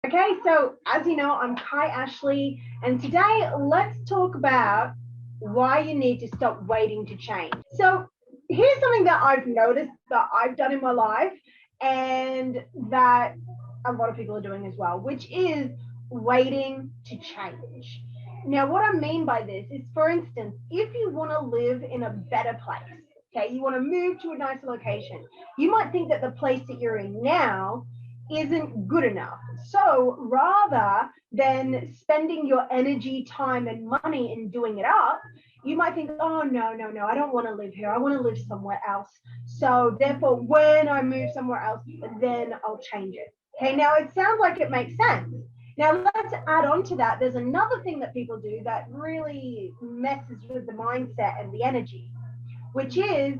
Okay, so as you know, I'm Kai Ashley, and today let's talk about why you need to stop waiting to change. So, here's something that I've noticed that I've done in my life, and that a lot of people are doing as well, which is waiting to change. Now, what I mean by this is, for instance, if you want to live in a better place, okay, you want to move to a nicer location, you might think that the place that you're in now isn't good enough. So rather than spending your energy, time, and money in doing it up, you might think, oh, no, no, no, I don't want to live here. I want to live somewhere else. So therefore, when I move somewhere else, then I'll change it. Okay, now it sounds like it makes sense. Now let's add on to that. There's another thing that people do that really messes with the mindset and the energy, which is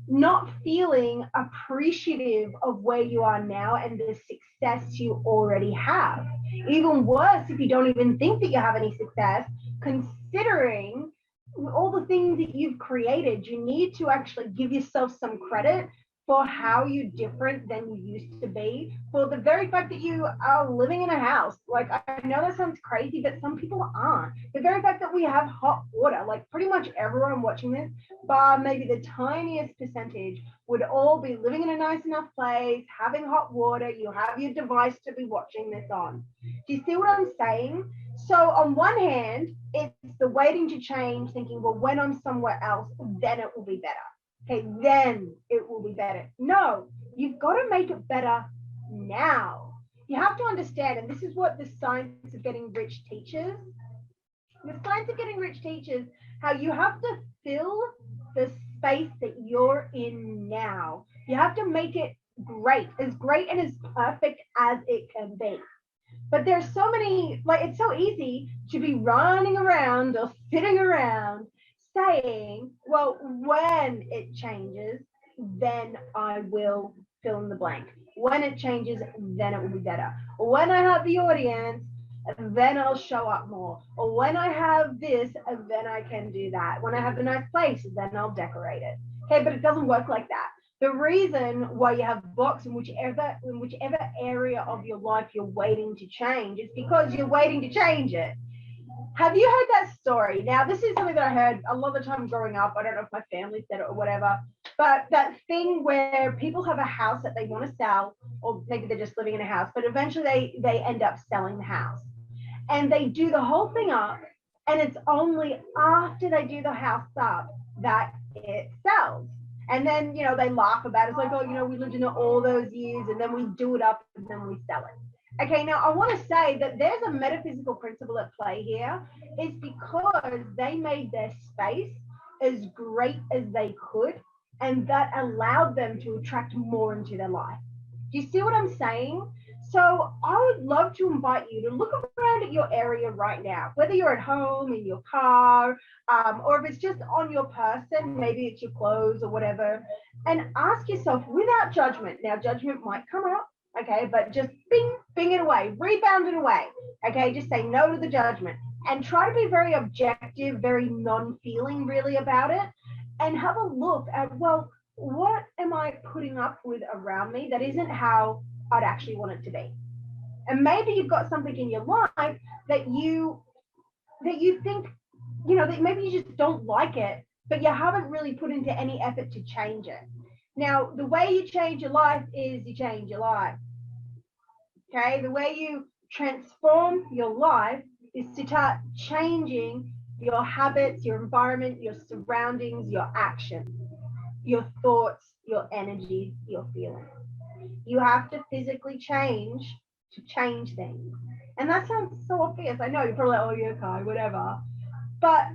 not feeling appreciative of where you are now and the success you already have. Even worse, if you don't even think that you have any success, considering all the things that you've created, you need to actually give yourself some credit for how you're different than you used to be, for the very fact that you are living in a house. Like, I know that sounds crazy, but some people aren't. The very fact that we have hot water, like pretty much everyone watching this, bar maybe the tiniest percentage, would all be living in a nice enough place, having hot water. You have your device to be watching this on. Do you see what I'm saying? So on one hand, it's the waiting to change, thinking, well, when I'm somewhere else, then it will be better. Okay, then it will be better. No, you've got to make it better now. You have to understand, and this is what the science of getting rich teaches. The science of getting rich teaches how you have to fill the space that you're in now. You have to make it great and as perfect as it can be. But there's so many, like, it's so easy to be running around or sitting around saying, well, when it changes, then I will fill in the blank. When it changes, then it will be better. When I have the audience, then I'll show up more. Or when I have this, then I can do that. When I have a nice place, then I'll decorate it. Okay, but it doesn't work like that. The reason why you have blocks in whichever area of your life you're waiting to change is because you're waiting to change it. Have you heard that story? Now, this is something that I heard a lot of the time growing up. I don't know if my family said it or whatever, but that thing where people have a house that they want to sell, or maybe they're just living in a house, but eventually they end up selling the house. And they do the whole thing up, and it's only after they do the house up that it sells. And then, they laugh about it. It's like, oh, we lived in it all those years, and then we do it up, and then we sell it. Okay, now I want to say that there's a metaphysical principle at play here. It's because they made their space as great as they could, and that allowed them to attract more into their life. Do you see what I'm saying? So I would love to invite you to look around at your area right now, whether you're at home, in your car, or if it's just on your person, maybe it's your clothes or whatever, and ask yourself without judgment. Now, judgment might come up, okay, but just bing it away, rebound it away, okay? Just say no to the judgment and try to be very objective, very non-feeling really about it, and have a look at, well, what am I putting up with around me that isn't how I'd actually want it to be? And maybe you've got something in your life that you think, that maybe you just don't like it, but you haven't really put into any effort to change it. Now, the way you change your life is you change your life. Okay, the way you transform your life is to start changing your habits, your environment, your surroundings, your actions, your thoughts, your energy, your feelings. You have to physically change to change things. And that sounds so obvious. I know you're probably like, oh, yeah, Kai, whatever. But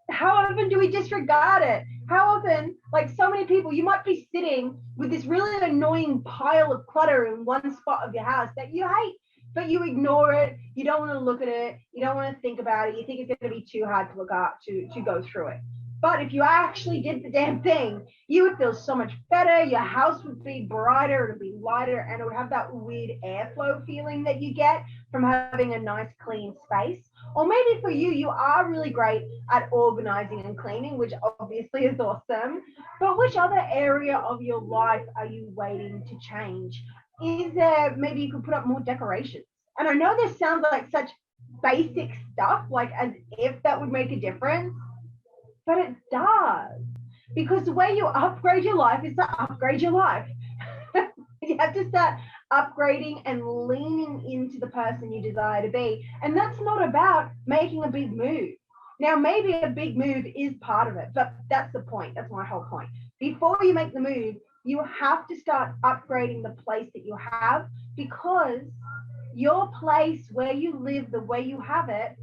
how often do we disregard it? How often, like so many people, you might be sitting with this really annoying pile of clutter in one spot of your house that you hate, but you ignore it. You don't want to look at it. You don't want to think about it. You think it's going to be too hard to look up to go through it. But if you actually did the damn thing, you would feel so much better. Your house would be brighter, it would be lighter, and it would have that weird airflow feeling that you get from having a nice clean space. Or maybe for you, you are really great at organizing and cleaning, which obviously is awesome. But which other area of your life are you waiting to change? is there, maybe you could put up more decorations? And I know this sounds like such basic stuff, like as if that would make a difference, but it does. Because the way you upgrade your life is to upgrade your life. You have to start upgrading and leaning into the person you desire to be. And that's not about making a big move. Now, maybe a big move is part of it, but that's the point. That's my whole point. Before you make the move, you have to start upgrading the place that you have, because your place where you live, the way you have it,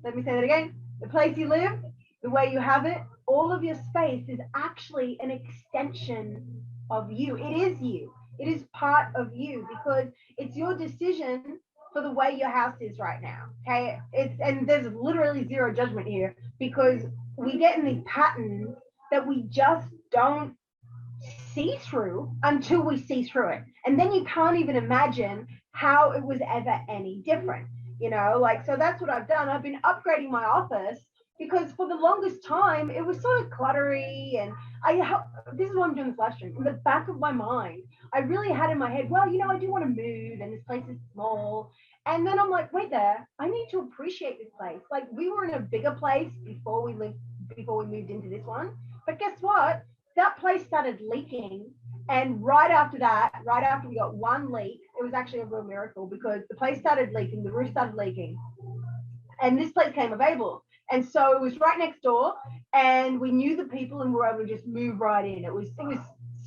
let me say that again. The place you live, the way you have it, all of your space is actually an extension of you. It is you. It is part of you, because it's your decision for the way your house is right now. Okay. And there's literally zero judgment here, because we get in these patterns that we just don't see through until we see through it. And then you can't even imagine how it was ever any different. Like, so that's what I've done. I've been upgrading my office, because for the longest time it was sort of cluttery, and this is why I'm doing this live stream. In the back of my mind, I really had in my head, well, I do want to move, and this place is small. And then I'm like, wait there, I need to appreciate this place. Like, we were in a bigger place before we moved into this one. But guess what? That place started leaking. And right after we got one leak, it was actually a real miracle, because the place started leaking, the roof started leaking, and this place came available. And so it was right next door, and we knew the people, and we were able to just move right in. It was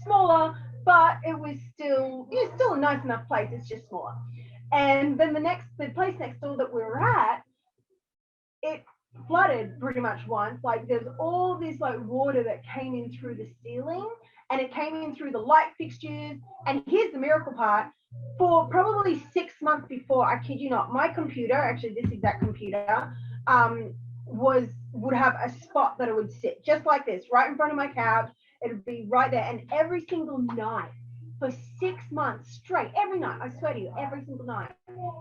smaller, but it was still a nice enough place. It's just smaller. And then the place next door that we were at, it flooded pretty much once. Like, there's all this like water that came in through the ceiling, and it came in through the light fixtures. And here's the miracle part. For probably 6 months before, I kid you not, my computer, actually this exact computer, would have a spot that it would sit just like this, right in front of my couch. It would be right there. And every single night for 6 months straight, every night, I swear to you, every single night,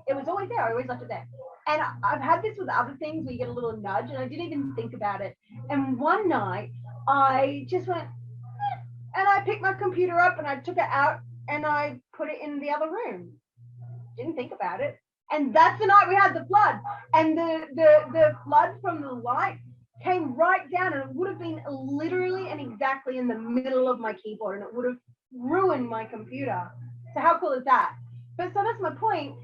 it was always there. I always left it there. And I've had this with other things where you get a little nudge, and I didn't even think about it. And one night I just went, and I picked my computer up and I took it out and I put it in the other room. Didn't think about it. And that's the night we had the flood. And the flood from the light came right down, and it would have been literally and exactly in the middle of my keyboard, and it would have ruined my computer. So how cool is that? But so that's my point.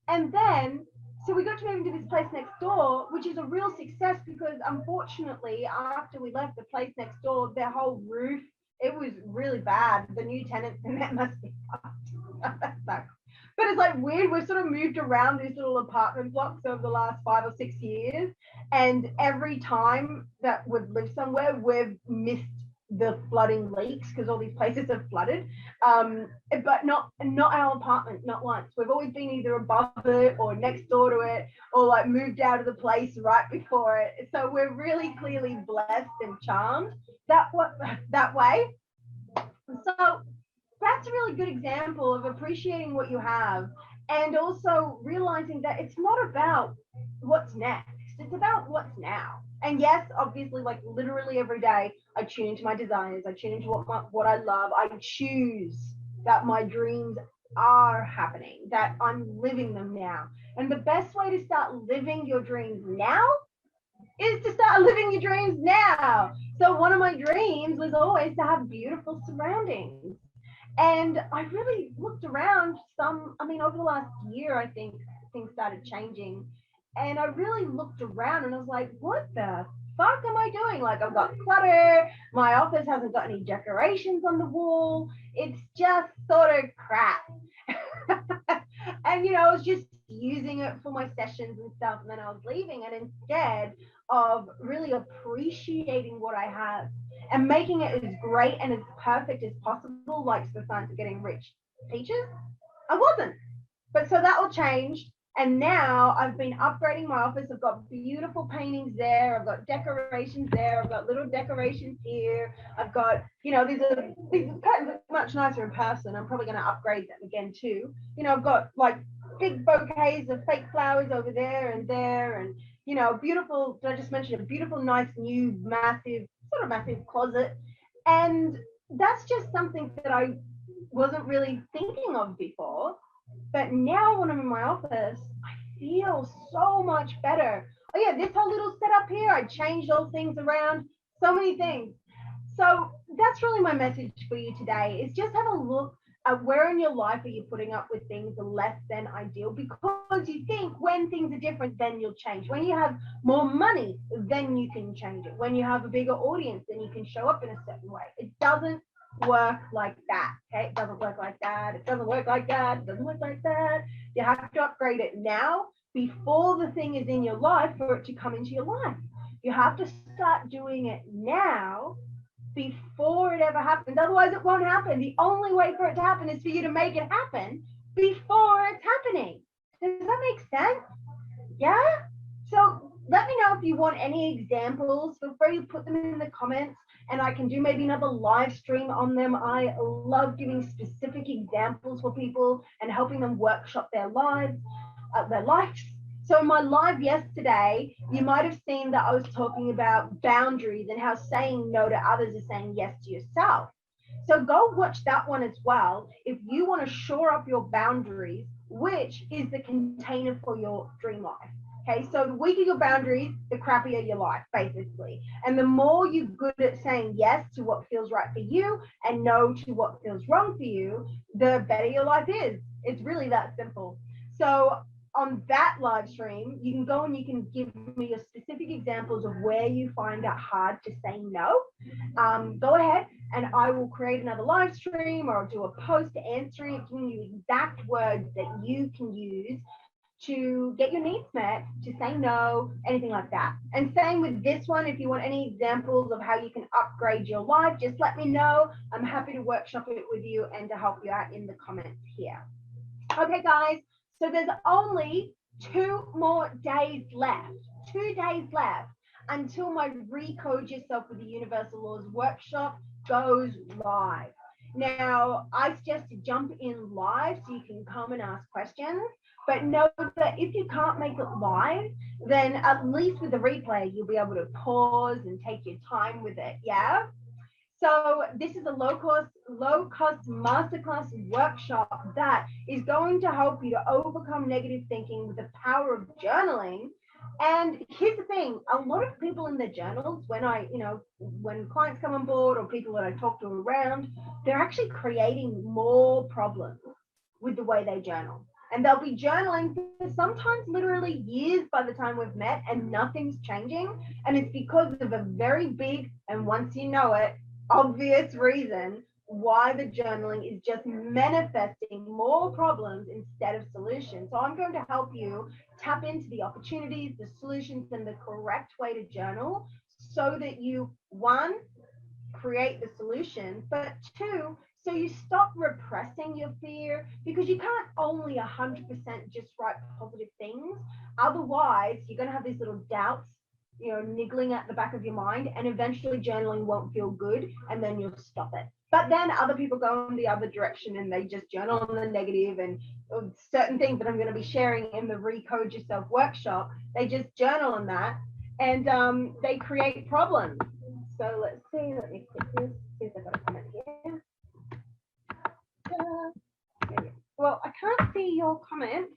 And then, so we got to move into this place next door, which is a real success, because unfortunately, after we left the place next door, their whole roof, it was really bad. The new tenants, and that must be fucked. But it's like weird. We've sort of moved around these little apartment blocks over the last 5 or 6 years. And every time that we've lived somewhere, we've missed the flooding leaks, because all these places have flooded. But not our apartment, not once. We've always been either above it or next door to it, or like moved out of the place right before it. So we're really clearly blessed and charmed that way. So that's a really good example of appreciating what you have, and also realizing that it's not about what's next, it's about what's now. And yes, obviously, like literally every day I tune into my desires, I tune into what I love, I choose that my dreams are happening, that I'm living them now. And the best way to start living your dreams now is to start living your dreams now. So one of my dreams was always to have beautiful surroundings. And I really looked around over the last year, I think things started changing. And I really looked around and I was like, what the fuck am I doing? Like, I've got clutter. My office hasn't got any decorations on the wall. It's just sort of crap. And, I was just using it for my sessions and stuff. And then I was leaving. And instead of really appreciating what I have and making it as great and as perfect as possible, like the Science of Getting Rich teaches, I wasn't. But so that all changed. And now I've been upgrading my office. I've got beautiful paintings there. I've got decorations there. I've got little decorations here. I've got, these curtains are much nicer in person. I'm probably going to upgrade them again too. I've got like big bouquets of fake flowers over there. And, beautiful, did I just mention a beautiful, nice, new, massive closet. And that's just something that I wasn't really thinking of before. But now when I'm in my office, I feel so much better. Oh yeah, this whole little setup here, I changed all things around, so many things. So that's really my message for you today is just have a look at where in your life are you putting up with things less than ideal, because you think when things are different, then you'll change. When you have more money, then you can change it. When you have a bigger audience, then you can show up in a certain way. It doesn't work like that. Okay, it doesn't work like that. It doesn't work like that. It doesn't work like that. You have to upgrade it now before the thing is in your life for it to come into your life. You have to start doing it now before it ever happens. Otherwise, it won't happen. The only way for it to happen is for you to make it happen before it's happening. Does that make sense? Yeah? So let me know if you want any examples. Feel free to put them in the comments and I can do maybe another live stream on them. I love giving specific examples for people and helping them workshop their lives, their lives. So in my live yesterday, you might have seen that I was talking about boundaries and how saying no to others is saying yes to yourself. So go watch that one as well if you want to shore up your boundaries, which is the container for your dream life. Okay, so the weaker your boundaries, the crappier your life, basically. And the more you're good at saying yes to what feels right for you and no to what feels wrong for you, the better your life is. It's really that simple. So on that live stream, you can go and you can give me your specific examples of where you find it hard to say no. Go ahead and I will create another live stream or I'll do a post answering it, giving you exact words that you can use to get your needs met, to say no, anything like that. And same with this one, if you want any examples of how you can upgrade your life, just let me know. I'm happy to workshop it with you and to help you out in the comments here. Okay, guys, so there's only 2 more days left, 2 days left until my Recode Yourself with the Universal Laws workshop goes live. Now, I suggest to jump in live so you can come and ask questions. But know that if you can't make it live, then at least with the replay, you'll be able to pause and take your time with it. Yeah. So this is a low-cost masterclass workshop that is going to help you to overcome negative thinking with the power of journaling. And here's the thing, a lot of people in their journals, when clients come on board or people that I talk to around, they're actually creating more problems with the way they journal. And they'll be journaling for sometimes literally years by the time we've met and nothing's changing. And it's because of a very big, and once you know it, obvious reason why the journaling is just manifesting more problems instead of solutions. So I'm going to help you tap into the opportunities, the solutions, and the correct way to journal so that you, 1, create the solution, but 2, so you stop repressing your fear, because you can't only 100% just write positive things. Otherwise, you're going to have these little doubts, niggling at the back of your mind, and eventually journaling won't feel good, and then you'll stop it. But then other people go in the other direction and they just journal on the negative, and certain things that I'm going to be sharing in the Recode Yourself workshop, they just journal on that, and they create problems. So let's see, let me click this, see if I've got a comment here. Well, I can't see your comment.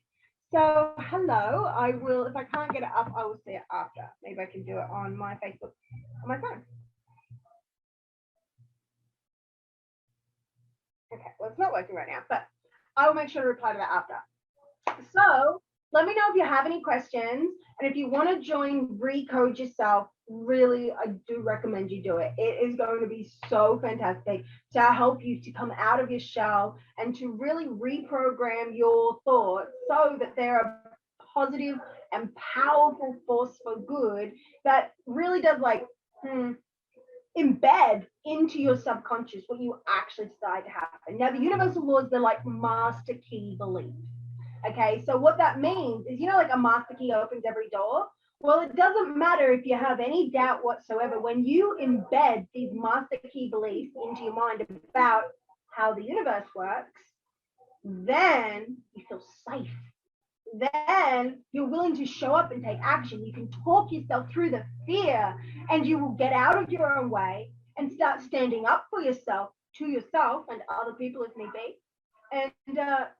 So hello, I will, if I can't get it up, I will see it after. Maybe I can do it on my Facebook, on my phone. Okay, well, it's not working right now, but I will make sure to reply to that after. So let me know if you have any questions. And if you want to join Recode Yourself, really, I do recommend you do it. It is going to be so fantastic to help you to come out of your shell and to really reprogram your thoughts so that they're a positive and powerful force for good that really does embed into your subconscious what you actually decide to happen. Now, the universal laws, they're like master key beliefs. Okay, so what that means is, like a master key opens every door. Well, it doesn't matter if you have any doubt whatsoever. When you embed these master key beliefs into your mind about how the universe works, then you feel safe. Then you're willing to show up and take action. You can talk yourself through the fear, and you will get out of your own way and start standing up for yourself to yourself and other people if need be. And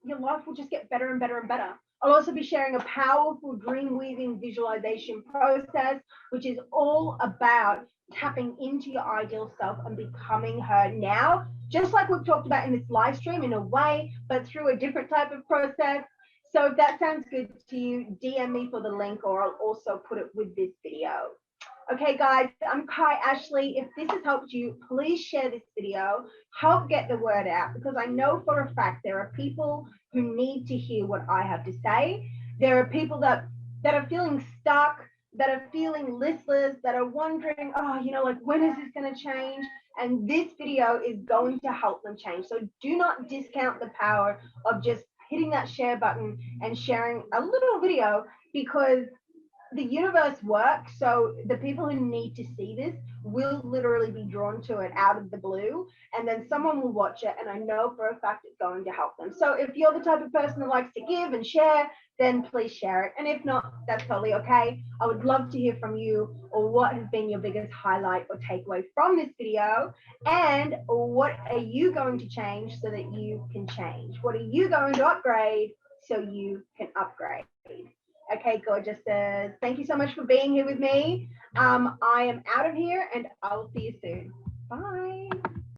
your life will just get better and better and better. I'll also be sharing a powerful dream weaving visualization process, which is all about tapping into your ideal self and becoming her now, just like we've talked about in this live stream in a way, but through a different type of process. So if that sounds good to you, DM me for the link, or I'll also put it with this video. Okay, guys, I'm Kai Ashley. If this has helped you, please share this video. Help get the word out, because I know for a fact there are people who need to hear what I have to say. There are people that are feeling stuck, that are feeling listless, that are wondering, oh, like, when is this going to change? And this video is going to help them change. So do not discount the power of just hitting that share button and sharing a little video, because the universe works. So the people who need to see this will literally be drawn to it out of the blue, and then someone will watch it, and I know for a fact it's going to help them. So if you're the type of person that likes to give and share, then please share it. And if not, that's totally okay. I would love to hear from you, or what has been your biggest highlight or takeaway from this video, and what are you going to change so that you can change? What are you going to upgrade so you can upgrade? Okay, gorgeouses. Thank you so much for being here with me. I am out of here, and I will see you soon. Bye.